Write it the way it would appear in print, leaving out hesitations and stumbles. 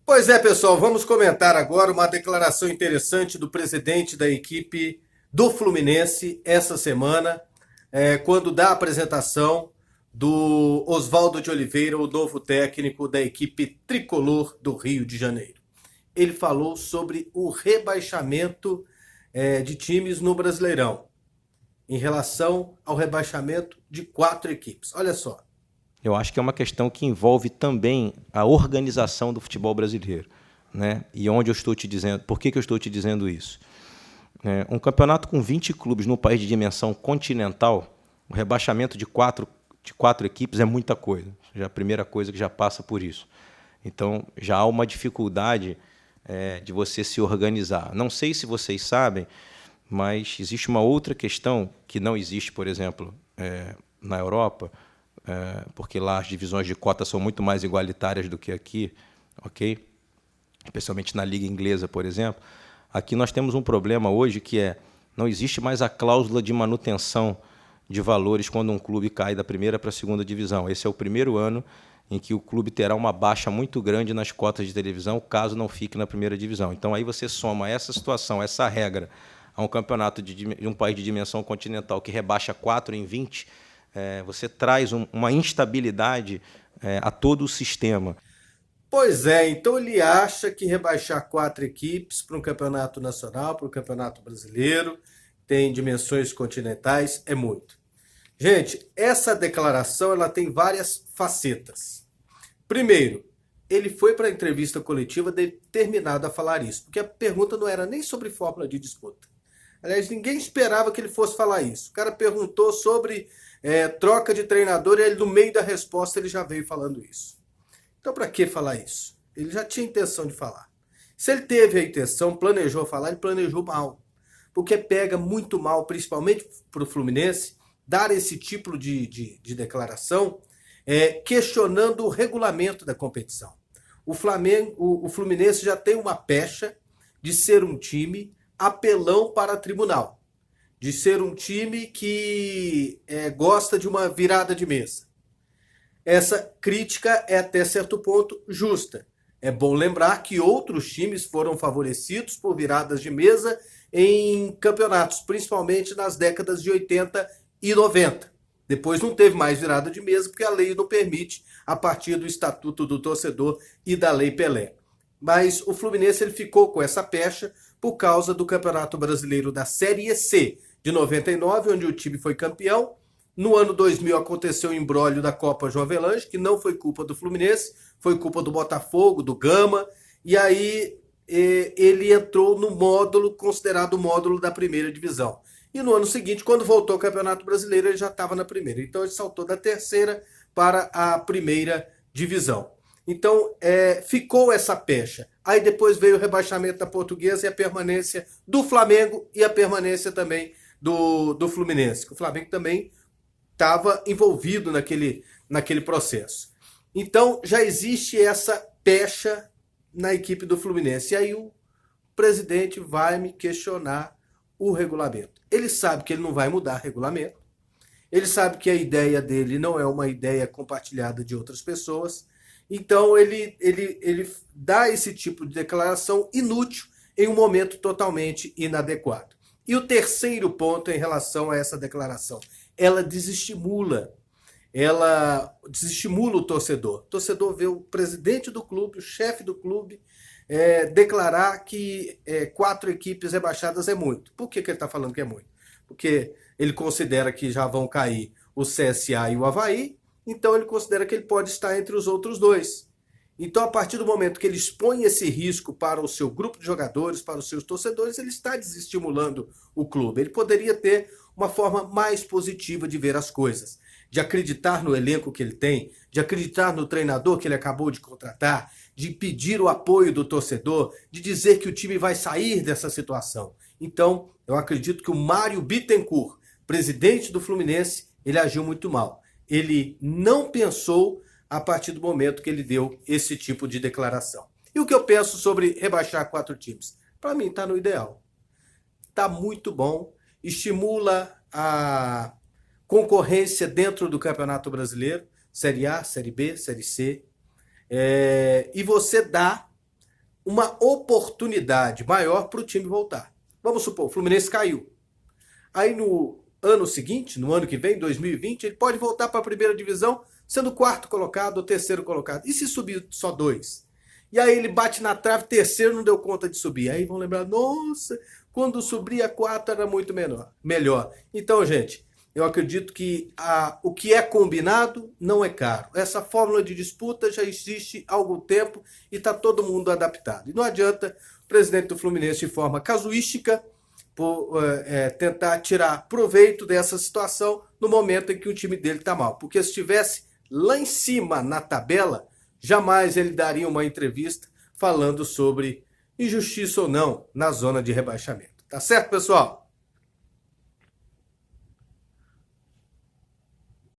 Pois é, pessoal, vamos comentar agora uma declaração interessante do presidente da equipe do Fluminense essa semana, quando dá a apresentação do Oswaldo de Oliveira, o novo técnico da equipe tricolor do Rio de Janeiro. Ele falou sobre o rebaixamento de times no Brasileirão, em relação ao rebaixamento de 4 equipes. Olha só. Eu acho que é uma questão que envolve também a organização do futebol brasileiro, né? E onde eu estou te dizendo, por que eu estou te dizendo isso? Um campeonato com 20 clubes no país de dimensão continental, o rebaixamento de quatro equipes é muita coisa. Já é a primeira coisa que já passa por isso. Então, já há uma dificuldade de você se organizar. Não sei se vocês sabem, mas existe uma outra questão que não existe, por exemplo, na Europa, porque lá as divisões de cotas são muito mais igualitárias do que aqui, ok? Especialmente na Liga Inglesa, por exemplo. Aqui nós temos um problema hoje que não existe mais a cláusula de manutenção de valores quando um clube cai da primeira para a segunda divisão. Esse é o primeiro ano em que o clube terá uma baixa muito grande nas cotas de televisão, caso não fique na primeira divisão. Então aí você soma essa situação, essa regra, a um campeonato de um país de dimensão continental que rebaixa 4 em 20, você traz uma instabilidade a todo o sistema. Pois é, então ele acha que rebaixar 4 equipes para um campeonato nacional, para um campeonato brasileiro, tem dimensões continentais, é muito. Gente, essa declaração ela tem várias facetas. Primeiro, ele foi para a entrevista coletiva determinado a falar isso, porque a pergunta não era nem sobre fórmula de disputa. Aliás, ninguém esperava que ele fosse falar isso. O cara perguntou sobre troca de treinador e ele, no meio da resposta, ele já veio falando isso. Então, para que falar isso? Ele já tinha intenção de falar. Se ele teve a intenção, planejou falar, ele planejou mal. Porque pega muito mal, principalmente para o Fluminense, dar esse tipo de declaração, questionando o regulamento da competição. O Fluminense já tem uma pecha de ser um time apelão para tribunal, de ser um time que gosta de uma virada de mesa. Essa crítica é até certo ponto justa. É bom lembrar que outros times foram favorecidos por viradas de mesa em campeonatos, principalmente nas décadas de 80 e 90. Depois não teve mais virada de mesa porque a lei não permite, a partir do Estatuto do Torcedor e da Lei Pelé. Mas o Fluminense ele ficou com essa pecha por causa do Campeonato Brasileiro da Série C de 99, onde o time foi campeão. No ano 2000 aconteceu o imbróglio da Copa João Avelange, que não foi culpa do Fluminense, foi culpa do Botafogo, do Gama, e aí ele entrou no módulo, considerado o módulo da primeira divisão. E no ano seguinte, quando voltou ao Campeonato Brasileiro, ele já estava na primeira. Então ele saltou da terceira para a primeira divisão. Então ficou essa pecha. Aí depois veio o rebaixamento da Portuguesa e a permanência do Flamengo e a permanência também do Fluminense. O Flamengo também estava envolvido naquele processo. Então já existe essa pecha na equipe do Fluminense. E aí o presidente vai me questionar o regulamento. Ele sabe que ele não vai mudar regulamento. Ele sabe que a ideia dele não é uma ideia compartilhada de outras pessoas. Então ele dá esse tipo de declaração inútil em um momento totalmente inadequado. E o terceiro ponto em relação a essa declaração, ela desestimula o torcedor. O torcedor vê o presidente do clube, o chefe do clube, declarar que 4 equipes rebaixadas é muito. Por que ele está falando que é muito? Porque ele considera que já vão cair o CSA e o Avaí, então ele considera que ele pode estar entre os outros dois. Então, a partir do momento que ele expõe esse risco para o seu grupo de jogadores, para os seus torcedores, ele está desestimulando o clube. Ele poderia ter uma forma mais positiva de ver as coisas, de acreditar no elenco que ele tem, de acreditar no treinador que ele acabou de contratar, de pedir o apoio do torcedor, de dizer que o time vai sair dessa situação. Então, eu acredito que o Mário Bittencourt, presidente do Fluminense, ele agiu muito mal. Ele não pensou a partir do momento que ele deu esse tipo de declaração. E o que eu penso sobre rebaixar 4 times? Para mim está no ideal. Está muito bom, estimula a concorrência dentro do Campeonato Brasileiro, Série A, Série B, Série C, e você dá uma oportunidade maior para o time voltar. Vamos supor, o Fluminense caiu. Aí no ano seguinte, no ano que vem, 2020, ele pode voltar para a primeira divisão sendo o quarto colocado ou terceiro colocado. E se subir só 2? E aí ele bate na trave, terceiro, não deu conta de subir. Aí vão lembrar, nossa, quando subia 4 era muito melhor. Então, gente, eu acredito que o que é combinado não é caro. Essa fórmula de disputa já existe há algum tempo e está todo mundo adaptado. E não adianta o presidente do Fluminense, de forma casuística, tentar tirar proveito dessa situação no momento em que o time dele está mal. Porque se estivesse lá em cima na tabela, jamais ele daria uma entrevista falando sobre injustiça ou não na zona de rebaixamento. Tá certo, pessoal?